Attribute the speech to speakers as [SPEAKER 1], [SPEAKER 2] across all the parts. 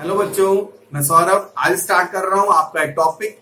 [SPEAKER 1] Hello बच्चों, मैं सौरभ आज स्टार्ट कर रहा हूं आपका टॉपिक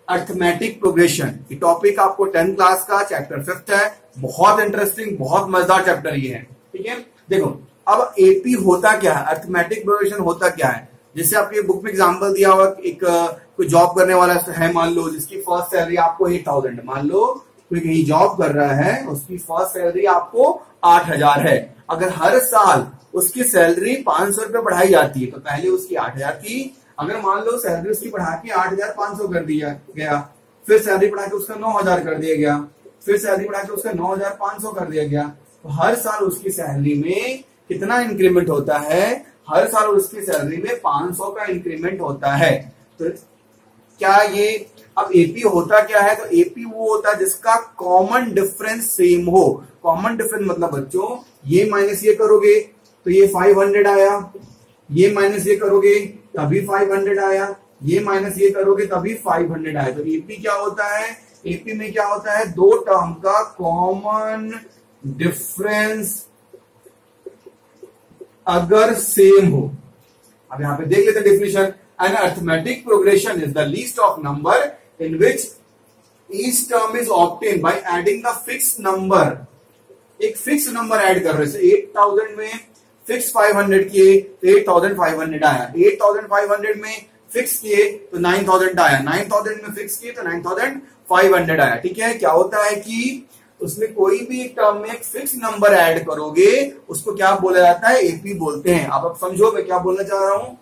[SPEAKER 1] अर्थमेटिक प्रोग्रेशन। ये टॉपिक आपको 10th क्लास का चैप्टर 5th है। बहुत इंटरेस्टिंग, बहुत मजेदार चैप्टर ये है। ठीक है, देखो अब एपी होता क्या है, अर्थमेटिक प्रोग्रेशन होता क्या है। जैसे आपके बुक में एग्जांपल दिया हुआ, एक कोई जॉब करने वाला है, मान लो जिसकी फर्स्ट सैलरी आपको 8,000, मान लो कोई कहीं जॉब कर रहा है, उसकी फर्स्ट सैलरी आपको 8,000 है। अगर हर साल उसकी सैलरी 500 रुपए बढ़ाई जाती है तो पहले उसकी 8,000 थी, अगर मान लो सैलरी उसकी बढ़ा के 8,500 कर दिया गया, फिर सैलरी बढ़ा के उसका 9,000 कर दिया गया, फिर सैलरी बढ़ा के उसका 9,500 कर दिया गया, तो हर साल उसकी सैलरी में कितना इंक्रीमेंट होता है, हर साल उसकी सैलरी में 500 का इंक्रीमेंट होता है। तो क्या ये अब एपी होता क्या है, तो एपी वो होता है जिसका कॉमन डिफरेंस सेम हो। कॉमन डिफरेंस मतलब बच्चों, ये माइनस ये करोगे तो ये 500 आया, ये माइनस ये करोगे तभी 500 आया, ये माइनस ये करोगे तभी 500 आया। तो एपी क्या होता है, एपी में क्या होता है, दो टर्म का कॉमन डिफरेंस अगर सेम हो। अब यहां पे देख लेते हैं definition. An arithmetic progression is the list of number in which each term is obtain by adding the fix number. एक फिक्स नंबर ऐड कर रहे हैं, 8,000 में फिक्स 500 किए तो 8,500 आया, 8,500 में फिक्स किए तो 9,000 आया, 9,000 में फिक्स किए तो 9,500 आया। ठीक है, क्या होता है कि उसमें कोई भी एक टर्म में एक फिक्स नंबर ऐड करोगे उसको क्या बोला जाता है, एपी बोलते हैं। अब समझो मैं क्या बोलना चाह रहा हूं।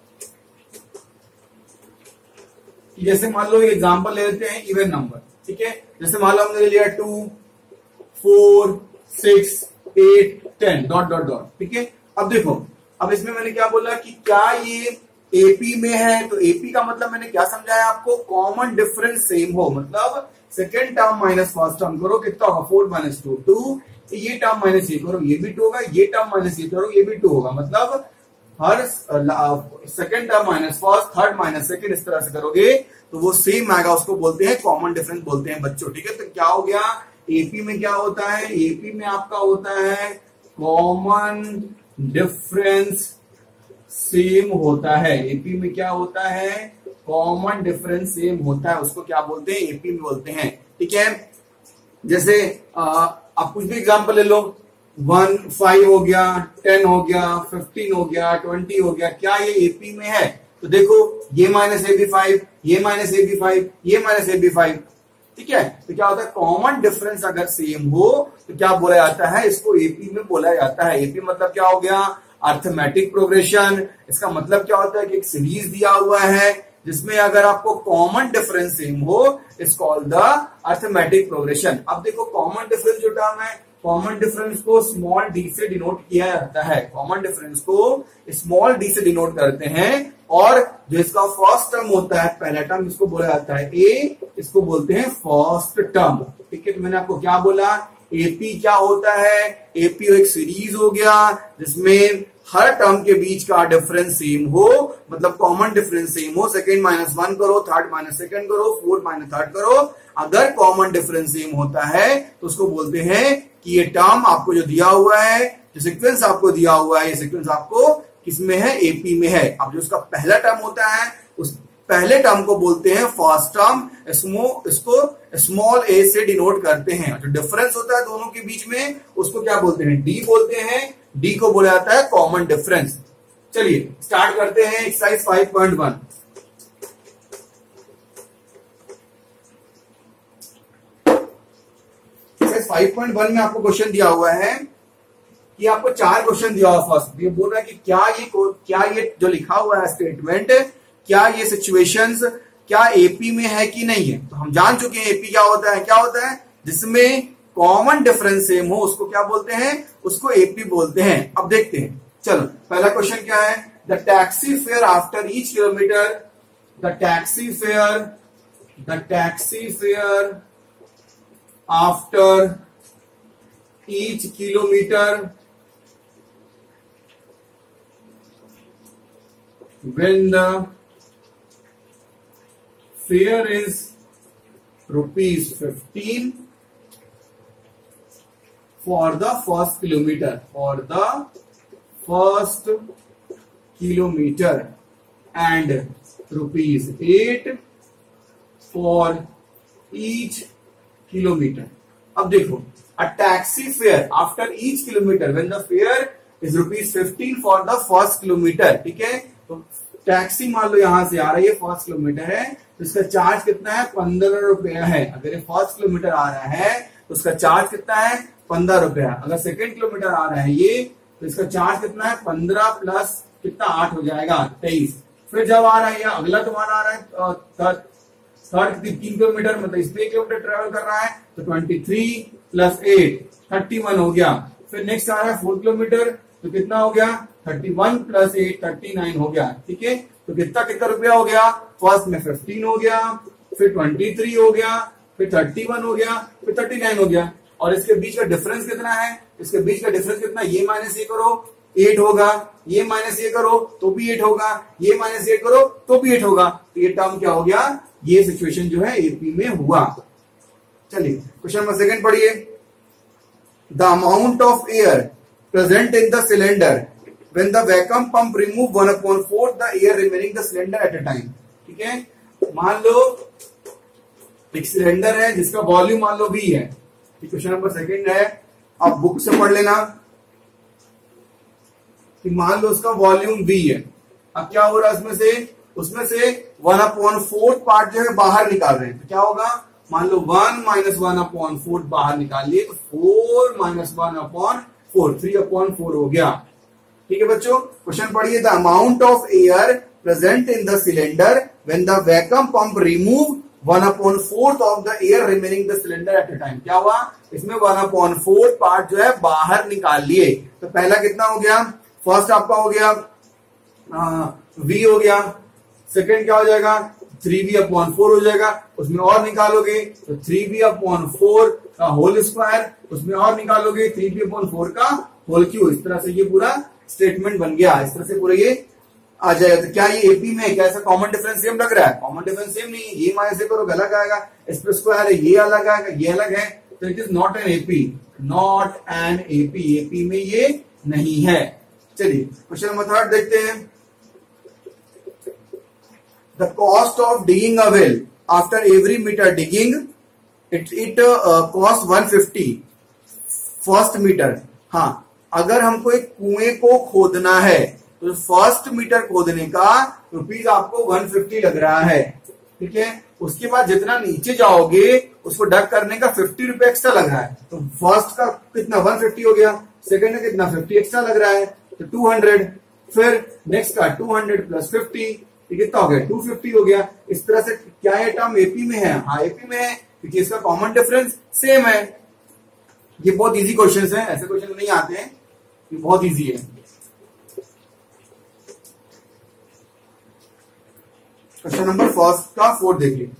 [SPEAKER 1] जैसे मान लो एग्जांपल ले लेते हैं इवन नंबर। ठीक है, जैसे मान लो हमने ले लिया 2, 4, 6, 8, 10 डॉट डॉट डॉट। ठीक है, अब देखो, अब इसमें मैंने क्या बोला कि क्या ये एपी में है, तो एपी का मतलब मैंने क्या समझाया आपको, कॉमन डिफरेंस सेम हो। मतलब second term minus first term करो, कितना होगा 4 - 2 2, ये टर्म माइनस ये करो ये भी 2 होगा, ये टर्म माइनस ये करो ये भी 2 होगा। मतलब हर second term minus first, third minus second, इस तरह से करोगे तो वो सेम आएगा, उसको बोलते हैं कॉमन डिफरेंस बोलते हैं बच्चों। ठीक है, तो क्या हो गया, एपी में क्या होता है, एपी में आपका होता है कॉमन डिफरेंस सेम होता है। एपी में क्या होता है, कॉमन डिफरेंस सेम होता है, उसको क्या बोलते हैं, एपी में बोलते हैं। ठीक है, जैसे आप कुछ भी एग्जांपल ले लो, 1, 5 हो गया, 10 हो गया, 15 हो गया, 20 हो गया, क्या ये एपी में है, तो देखो ये माइनस ए बी 5, ये माइनस ए बी 5, ये माइनस ए बी 5। ठीक है, तो क्या होता है, कॉमन डिफरेंस अगर सेम हो तो क्या बोला जाता है, इसको एपी में बोला जाता है। एपी मतलब क्या हो गया, अर्थमेटिक प्रोग्रेशन। इसका मतलब क्या होता है कि एक सीरीज दिया हुआ है जिसमें अगर आपको कॉमन डिफरेंस सेम हो, is called the arithmetic progression. अब देखो कॉमन डिफरेंस जो टर्म है, कॉमन डिफरेंस को स्मॉल डी से डिनोट किया जाता है। कॉमन डिफरेंस को स्मॉल डी से डिनोट करते हैं, और जो इसका फर्स्ट टर्म होता है, पहला टर्म, इसको बोला जाता है ए, इसको बोलते हैं फर्स्ट टर्म। ठीक है, तो मैंने आपको क्या बोला, एपी क्या होता है, एपी एक सीरीज हो गया जिसमें हर टर्म के बीच का डिफरेंस सेम हो, मतलब कॉमन डिफरेंस सेम हो। सेकेंड माइनस 1 करो, थर्ड माइनस सेकेंड करो, फोर्थ माइनस थर्ड करो, अगर कॉमन डिफरेंस सेम होता है तो उसको बोलते हैं कि ये टर्म आपको जो दिया हुआ है, जो सीक्वेंस आपको दिया हुआ है, ये सीक्वेंस आपको किसमें है, एपी में है। अब जो उसका पहला टर्म होता है, उस पहले टर्म को बोलते हैं फर्स्ट टर्म, इसको स्मॉल ए से डिनोट करते हैं। जो डिफरेंस होता है दोनों के बीच में उसको क्या बोलते हैं, डी बोलते हैं। डी को बोला जाता है कॉमन डिफरेंस। चलिए स्टार्ट करते हैं एक्सरसाइज 5.1। एक्सरसाइज 5.1 में आपको क्वेश्चन दिया हुआ है कि आपको 4 क्वेश्चन दिया हुआ। फर्स्ट ये बोल रहा है कि क्या ये जो लिखा हुआ है स्टेटमेंट, क्या ये सिचुएशंस क्या एपी में है कि नहीं है। तो हम जान चुके हैं एपी क्या होता है, क्या होता है जिसमें कॉमन डिफरेंस सेम हो उसको क्या बोलते हैं, उसको एपी बोलते हैं। अब देखते हैं, चलो पहला क्वेश्चन क्या है, the taxi fare after each kilometre, the taxi fare after each kilometre when the fare is ₹15 for the first kilometer, and ₹8 for each kilometer. अब देखो, a taxi fare after each kilometer when the fare is ₹15 for the first kilometer. ठीक है, तो taxi मान लो यहां से आ रहा है, ये फर्स्ट किलोमीटर है, तो इसका चार्ज कितना है? ₹15 है। अगर ये फर्स्ट किलोमीटर आ रहा है तो उसका चार्ज कितना है? ₹15। अगर सेकेंड किलोमीटर आ रहा है ये, तो इसका चार्ज कितना है? 15 प्लस कितना? 8 हो जाएगा, 23। फिर जब आ रहा है अगला तुम्हारा आ रहा है थर्ड 3 किलोमीटर, मतलब इसमें 1 किलोमीटर ट्रेवल कर रहा है, तो 23 प्लस 8 31 हो गया। फिर नेक्स्ट आ रहा है 4 किलोमीटर, तो कितना हो गया? 31 प्लस 8 39 हो गया। ठीक है, तो कितना कितना रुपया हो गया? फर्स्ट में 15 हो गया, फिर 23 हो गया, फिर 31 हो गया, फिर 39 हो गया। और इसके बीच का डिफरेंस कितना है? इसके बीच का डिफरेंस कितना? ये माइनस ये करो 8 होगा, ये माइनस ये करो तो भी 8 होगा, ये माइनस ये करो तो भी 8 होगा। तो ये टर्म क्या हो गया? ये सिचुएशन जो है एपी में हुआ। चलिए क्वेश्चन नंबर सेकंड पढ़िए। The amount of air present in the cylinder when the vacuum pump remove 1/4 the air remaining the cylinder at a time. ठीक है, मान लो एक सिलेंडर है जिसका वॉल्यूम मान लो V है। क्वेश्चन नंबर सेकंड है, आप बुक से पढ़ लेना कि मान लो उसका वॉल्यूम V है। अब क्या हो रहा है उसमें से 1/4 पार्ट जो है बाहर निकाल रहे हैं, तो क्या होगा? मान लो 1 - 1/4 बाहर निकाल लिए, तो 4 - 1/4 3/4 हो गया। ठीक है बच्चों, क्वेश्चन पढ़िए। The amount of air present in the cylinder when the vacuum pump remove 1/4 of the air remaining the cylinder at a time. क्या हुआ? इसमें 1/4 पार्ट जो है बाहर निकाल लिए। तो पहला कितना हो गया? फर्स्ट आपका हो गया V हो गया, सेकेंड क्या हो जाएगा? 3V/4 हो जाएगा। उसमें और निकालोगे तो 3V/4 का होल स्क्वायर, उसमें और निकालोगे 3V/4 का होल क्यूब। इस तरह से ये पूरा स्टेटमेंट बन गया। इस तरह से पूरा ये आ जाएगा। तो क्या ये एपी में है? क्या ऐसा कॉमन डिफरेंस सेम लग रहा है? कॉमन डिफरेंस सेम नहीं है। ये माइनस से करो अलग आएगा, इस पर स्क्वायर है, ये अलग आएगा, ये अलग है, तो it is not an AP, not an AP. AP में ये नहीं है। चलिए क्वेश्चन नंबर थर्ड देखते हैं। The cost of digging a well after every meter digging it cost 150 first meter. हाँ, अगर हमको एक कुएं को खोदना है तो फर्स्ट मीटर खोदने का रुपीज आपको 150 लग रहा है। ठीक है, उसके बाद जितना नीचे जाओगे उसको डग करने का 50 रुपए एक्स्ट्रा लग रहा है। तो फर्स्ट का कितना? 150 हो गया, सेकंड का कितना? 50 एक्स्ट्रा लग रहा है, तो 200। फिर नेक्स्ट का 200 प्लस 50, कितना हो गया? 250 हो गया। इस तरह से क्या ये टर्म एपी में है? हाँ एपी में है, क्योंकि इसका कॉमन डिफरेंस सेम है। ये बहुत इजी क्वेश्चन है, ऐसे क्वेश्चन नहीं आते हैं, ये बहुत इजी है। क्वेश्चन नंबर फर्स्ट का 4 देखिए।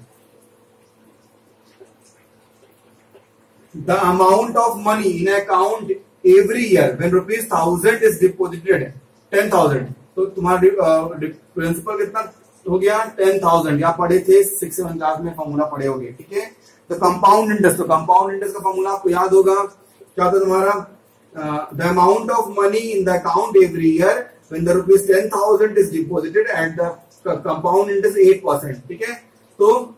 [SPEAKER 1] The amount of money in account every year when ₹1000 is deposited 10,000। तो तुम्हारा प्रिंसिपल कितना हो गया? 10,000। या पढ़े थे 6-7 क्लास में, फॉर्मूला पढ़े होंगे। ठीक है, तो कंपाउंड इंटरेस्ट, तो कंपाउंड इंटरेस्ट का फॉर्मूला आपको याद होगा, क्या होता है तुम्हारा? The amount of money in the account every year when the ₹10,000 is deposited at the compound interest 8%। ठीक है, तो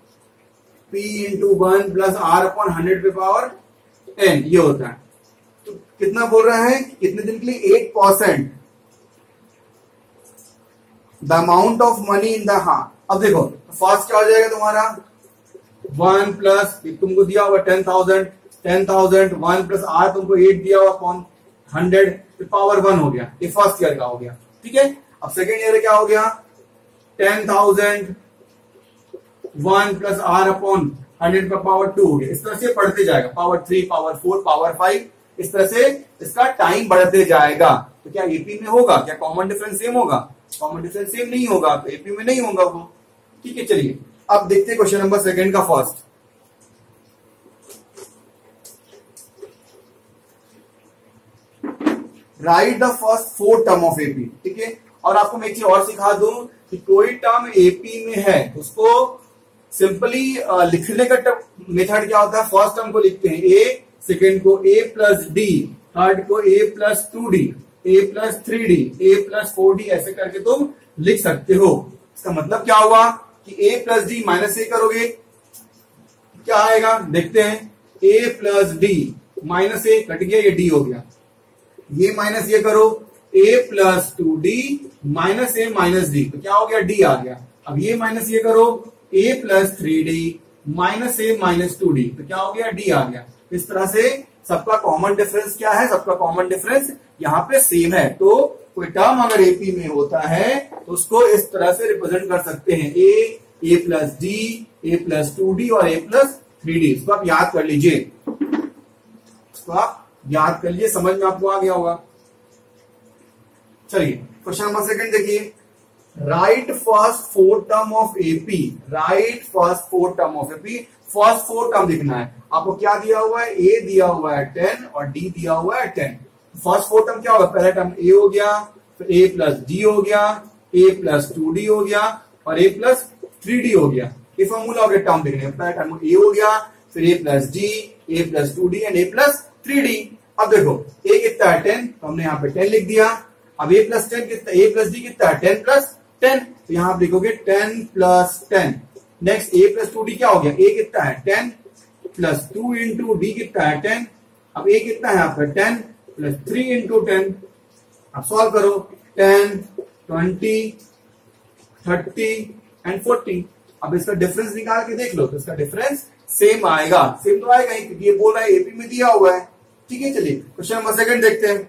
[SPEAKER 1] P × 1 प्लस R/100⁻n ये होता है। तो कितना बोल रहा है? कितने दिन के लिए? 8%। The amount of money in the, हाँ अब देखो फर्स्ट क्या हो जाएगा तुम्हारा? 1 प्लस तुमको दिया हुआ 10,000 1 प्लस R तुमको 8 दिया हुआ अपॉन 100, तो पावर 1 हो गया। ये फर्स्ट ईयर का हो गया। ठीक है, अब सेकेंड ईयर क्या हो गया? 10,000 1 प्लस R/100 का पावर 2 हो गया। इस तरह से बढ़ते जाएगा, पावर 3, पावर 4, पावर 5, इस तरह से इसका टाइम बढ़ते जाएगा। तो क्या एपी में होगा? क्या कॉमन डिफरेंस सेम होगा? कॉमन डिफरेंस सेम नहीं होगा, तो एपी में नहीं होगा वो। ठीक है, चलिए अब देखते हैं क्वेश्चन नंबर सेकंड का first. Right the first 4 term of AP. ठीक है, और आपको मैं एक चीज और सिखा दूं कि कोई टर्म एपी में है उसको सिंपली लिखने का मेथड क्या होता है? फर्स्ट टर्म को लिखते हैं ए, सेकेंड को a प्लस डी, थर्ड को a plus 2d, a plus 3d, a plus 4d, ऐसे करके तुम लिख सकते हो। इसका मतलब क्या हुआ कि a प्लस डी माइनस ए करोगे क्या आएगा, देखते हैं। a plus D minus A cut गया, ये डी हो गया, ये माइनस ये करो, a plus two D minus A minus D, तो क्या हो गया, डी आ गया। अब ये माइनस ये करो, a plus three D minus A minus two D, तो क्या हो गया, डी आ गया। इस तरह से सबका कॉमन डिफरेंस क्या है, सबका कॉमन डिफरेंस यहाँ पे सेम है। तो कोई टर्म अगर एपी में होता है तो उसको इस तरह से रिप्रेजेंट कर सकते हैं, ए plus D, A plus two D और ए प्लस थ्री डी। इसको आप याद कर लीजिए, इसको आप याद कर लीजिए, समझ में आपको आ गया होगा। चलिए क्वेश्चन नंबर सेकंड देखिए, right first four term of AP, right first four term of AP, first four term लिखना है। आपको क्या दिया हुआ है, ए दिया हुआ है 10 और डी दिया हुआ है 10। फर्स्ट फोर टर्म क्या होगा, पहला टर्म ए हो गया, फिर ए प्लस डी हो गया, ए प्लस टू डी हो गया और ए प्लस थ्री डी हो गया। ये फॉर्मूला हो गया टर्म लिखने, पहला टर्म ए हो गया, फिर A plus D, A plus two D and A plus three D. अब देखो ए कितना है 10, तो हमने यहाँ पे 10 लिख दिया। अब ए प्लस 10 कितना, ए प्लस डी कितना है 10 प्लस 10, तो यहाँ आप लिखोगे 10 प्लस 10। नेक्स्ट ए प्लस टू डी क्या हो गया, ए कितना है 10 प्लस 2 इंटू डी कितना है 10। अब ए कितना है आपका 10 प्लस 3 इंटू 10। अब सॉल्व करो, 10, 20, 30 एंड 40। अब इसका डिफरेंस निकाल के देख लो, तो इसका डिफरेंस सेम आएगा, सेम तो आएगा ही क्योंकि ये बोल रहा है एपी में दिया हुआ है। ठीक है, चलिए क्वेश्चन नंबर सेकंड देखते हैं।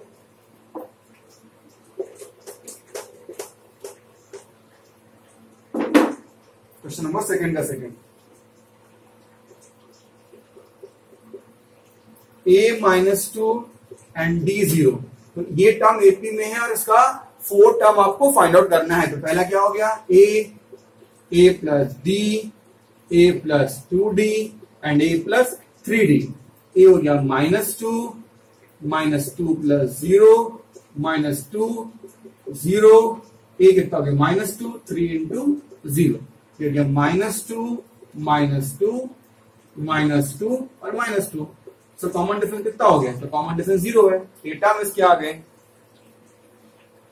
[SPEAKER 1] क्वेश्चन नंबर सेकंड का second, a minus two and D 0, तो ये टर्म एपी में है और इसका फोर टर्म आपको फाइंड आउट करना है। तो पहला क्या हो गया, a plus D, a plus two D and a plus three D. A हो गया -2 प्लस 0 -2 0, ए कितना हो गया -2, 3 इंटू 0, ये हो गया -2 और -2। सो कॉमन डिफरेंस कितना हो गया, तो कॉमन डिफरेंस 0 है, ये टर्म इसके आ गए।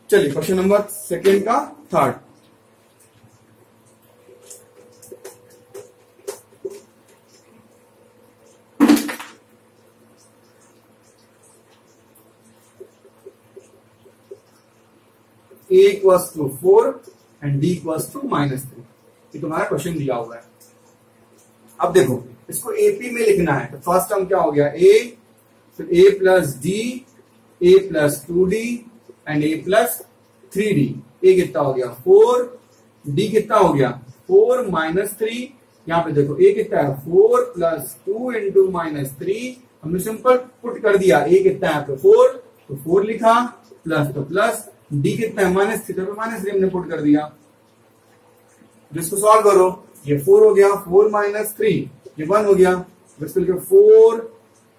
[SPEAKER 1] चलिए क्वेश्चन नंबर सेकेंड का third, a equals to 4 and d equals to -3, ये तुम्हारा क्वेश्चन दिया हुआ है। अब देखो इसको एपी में लिखना है, तो फर्स्ट टर्म क्या हो गया, a, फिर a plus D, a plus two D and a plus three D. a कितना हो गया 4, d कितना हो गया 4 -3, यहाँ पे देखो a कितना है 4 प्लस 2 इंटू -3, हमने सिंपल पुट कर दिया, a कितना है तो 4, तो 4 लिखा, प्लस तो प्लस, d कितना है -3, तो -3 हमने पुट कर दिया। जिसको सॉल्व करो, ये 4 हो गया, 4 -3, ये 1 हो गया, 4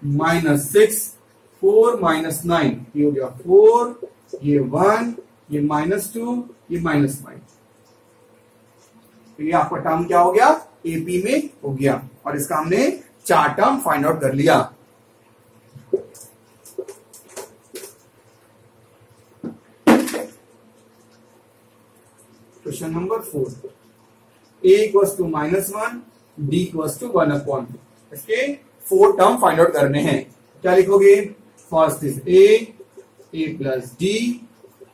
[SPEAKER 1] -6, 4 -9, ये हो गया 4, ये 1, ये -2, ये -5। तो ये आपका टर्म क्या हो गया, एपी में हो गया और इसका हमने 4 टर्म फाइंड आउट कर लिया। Question number 4, a equals to -1, d equals to 1/2। इसके 4 टर्म फाइंड आउट करने हैं, क्या लिखोगे, first is a plus d,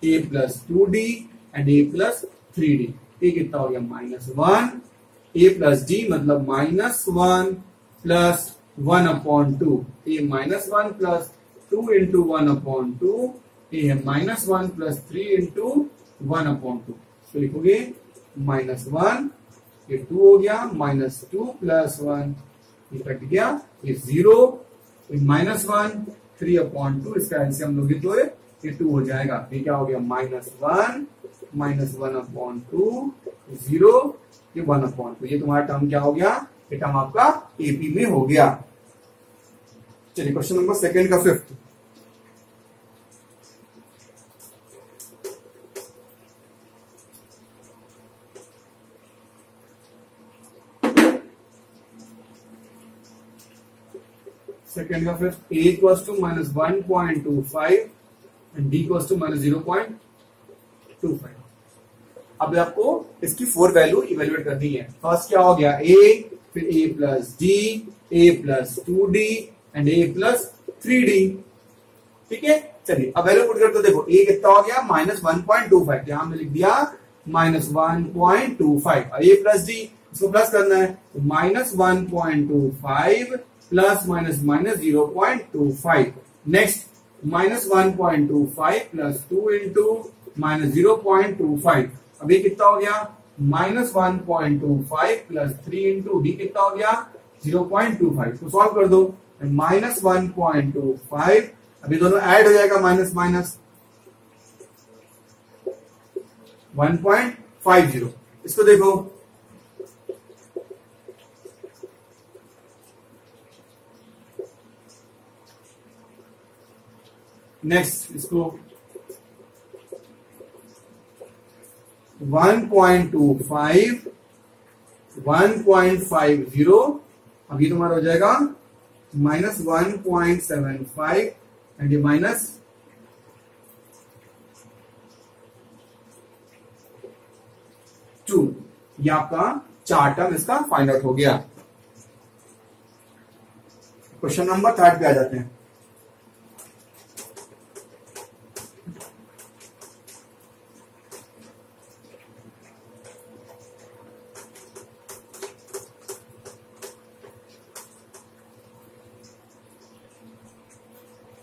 [SPEAKER 1] a plus 2d and a plus 3d। a कितना हो गया -1, a प्लस d मतलब -1 plus 1/2, a -1 plus 2 into 1/2, a है -1 प्लस 3 इंटू 1/2। तो लिखोगे -1, ये 2 हो गया, -2 प्लस 1, ये कट गया, ये 0, -1 3/2, इसका एलसीएम लोगे तो ये 2 हो जाएगा। ये क्या हो गया -1 -1/2, 0, ये 1/2। ये तुम्हारा टर्म क्या हो गया, ये टर्म आपका एपी में हो गया। चलिए क्वेश्चन नंबर सेकंड का फिफ्थ, सेकेंड का fifth, a equals to -1.25 and d equals to -0.25। अब अब आपको इसकी 4 वैल्यू इवेल्युएट करनी है। फर्स्ट क्या हो गया a, फिर a plus D, a plus 2d and a plus 3d। ठीक है, चलिए अब वैल्यू पुट करते तो देखो a कितना हो गया -1.25, यहां हमने लिख दिया -1.25। अब a प्लस डी इसको प्लस करना है तो -1.25 plus minus 0.25। Next -1.25 plus 2 into -0.25। अब ये कितना हो गया -1.25 प्लस 3 इंटू डी कितना हो गया 0.25। तो सॉल्व कर दो -1.25, अभी दोनों ऐड हो जाएगा माइनस माइनस 1.50। इसको देखो नेक्स्ट, इसको 1.25 1.50, अभी तुम्हारा हो जाएगा -1.75 एंड ये -2। ये आपका 4 टर्म इसका फाइंड आउट हो गया। क्वेश्चन नंबर 3 पे आ जाते हैं।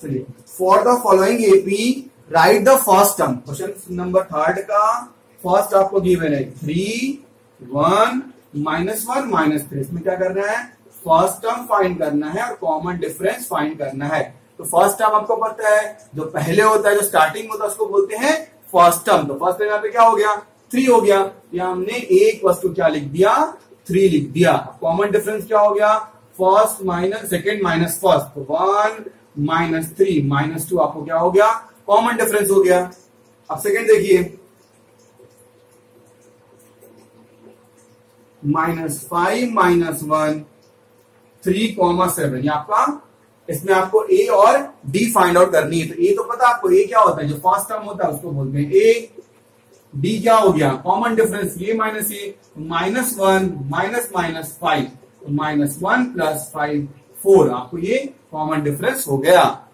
[SPEAKER 1] चलिए, for the following AP right the first term. Question number 3 का फर्स्ट आपको गिवन है 3 1 -1 -3। इसमें क्या करना है, फर्स्ट टर्म फाइंड करना है और कॉमन डिफरेंस फाइंड करना है। तो फर्स्ट टर्म आपको पता है, जो पहले होता है, जो स्टार्टिंग होता है, उसको बोलते हैं फर्स्ट टर्म। तो फर्स्ट टर्म यहाँ पे क्या हो गया 3 हो गया, यहाँ हमने एक वस्तु क्या लिख दिया 3 लिख दिया। कॉमन डिफरेंस क्या हो गया, first minus second minus first, तो 1 -3 -2 आपको क्या हो गया कॉमन डिफरेंस हो गया। अब सेकेंड देखिए -5 -1 3,7, ये आपका, इसमें आपको ए और डी फाइंड आउट करनी है। तो ए तो पता आपको, ए क्या होता है, जो फर्स्ट टर्म होता है उसको बोलते हैं ए। डी क्या हो गया कॉमन डिफरेंस, ये माइनस ए, -1 -5, -1 + 5 4, आपको ये कॉमन डिफरेंस हो गया।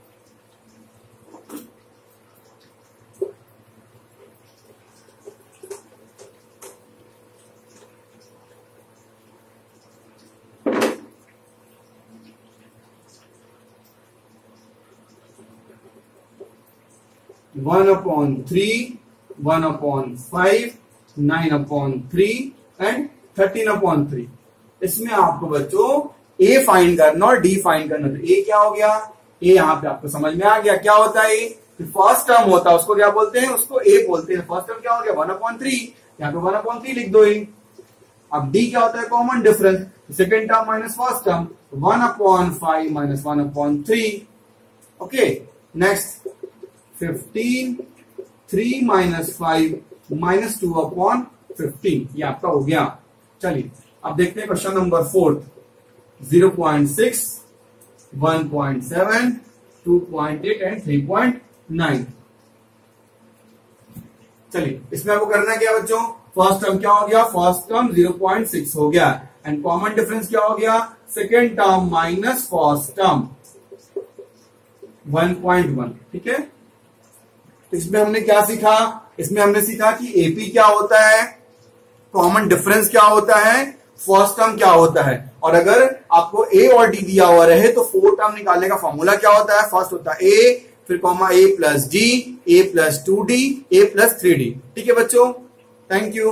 [SPEAKER 1] One upon 3, 1/5, 9/3 and 13/3। इसमें आपको बच्चों ए फाइंड करना और डी फाइंड करना। तो ए क्या हो गया, ए यहां पे आपको समझ में आ गया क्या होता है ए, फर्स्ट टर्म होता है उसको क्या बोलते हैं, उसको ए बोलते हैं। फर्स्ट टर्म क्या हो गया 1/3, यहाँ पे 1/3 लिख दो ए। अब डी क्या होता है common difference, second term minus first term, 1/5 - 1/3। Okay, next 15, 3 - 5 -2/15, ये आपका हो गया। चलिए अब देखते हैं क्वेश्चन नंबर 4, 0.6, 1.7, 2.8 एंड 3.9। चलिए इसमें आपको करना क्या बच्चों, फर्स्ट टर्म क्या हो गया, फर्स्ट टर्म 0.6 हो गया एंड कॉमन डिफरेंस क्या हो गया, second term minus first term 1.1। ठीक है, तो इसमें हमने क्या सीखा, इसमें हमने सीखा कि एपी क्या होता है, कॉमन डिफरेंस क्या होता है, फर्स्ट टर्म क्या होता है, और अगर आपको ए और डी दिया हुआ रहे तो 4 टर्म निकालने का फॉर्मूला क्या होता है, फर्स्ट होता है ए, फिर comma a + d, a + 2d, a + 3d। ठीक है बच्चों, थैंक यू।